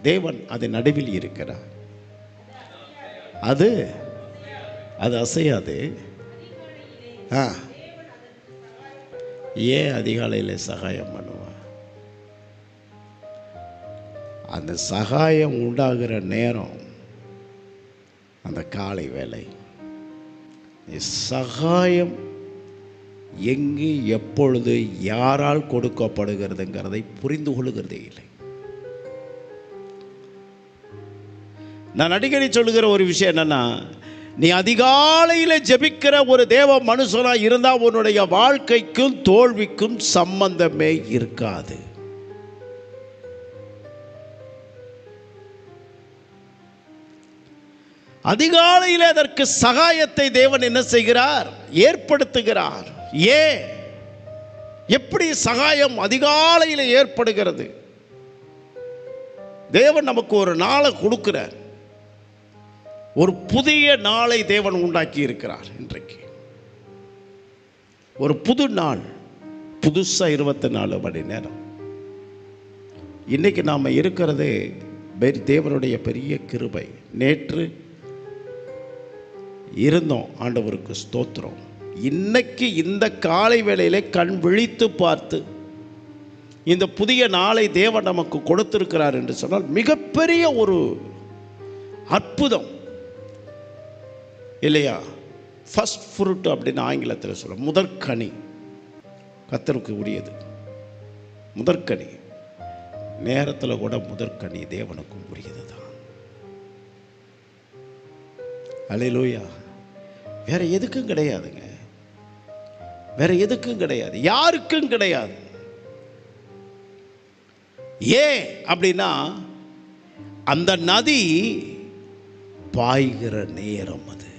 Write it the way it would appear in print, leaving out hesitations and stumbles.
தேவன் அது நடுவில் இருக்கிறார். அது அது அசையாது. ஏன் அதிகாலையில் சகாயம் பண்ணுவான்? அந்த சகாயம் உண்டாகிற நேரம் அந்த காலை வேலை. சகாயம் எங்கு எப்பொழுது யாரால் கொடுக்கப்படுகிறதுங்கிறதை புரிந்து கொள்ளுகிறதே இல்லை. நான் அடிக்கடி சொல்லுகிற ஒரு விஷயம் என்னன்னா, நீ அதிகாலையில் ஜெபிக்கிற ஒரு தேவ மனுஷனாக இருந்தால் உன்னுடைய வாழ்க்கைக்கும் தோல்விக்கும் சம்பந்தமே இருக்காது. அதிகாலையில் அதற்கு சகாயத்தை தேவன் என்ன செய்கிறார்? ஏற்படுத்துகிறார். ஏன், எப்படி சகாயம் அதிகாலையில் ஏற்படுகிறது? தேவன் நமக்கு ஒரு நாளை கொடுக்கிறார். ஒரு புதிய நாளை தேவன் உண்டாக்கி இருக்கிறார். இன்றைக்கு ஒரு புது நாள், புதுசாக 24 மணி நேரம். இன்னைக்கு நாம் இருக்கிறது தேவனுடைய பெரிய கிருபை. நேற்று இருந்தோம், ஆண்டவருக்கு ஸ்தோத்திரம். இன்னைக்கு இந்த காலை வேளையிலே கண் விழித்து பார்த்து இந்த புதிய நாளை தேவன் நமக்கு கொடுத்திருக்கிறார் என்று சொன்னால் மிகப்பெரிய ஒரு அற்புதம் இல்லையா? ஃபர்ஸ்ட் ஃப்ரூட் அப்படின்னு ஆங்கிலத்தில் சொல்ல, முதற்கனி கர்த்தருக்கு உரியது. முதற்கனி நேரத்தில் கூட முதற்கனி தேவனுக்கும் உரியது தான். அல்லேலூயா. வேற எதுக்கும் கிடையாதுங்க, வேற எதுக்கும் கிடையாது, யாருக்கும் கிடையாது. ஏன் அப்படின்னா, அந்த நதி பாய்கிற நேரம் அது.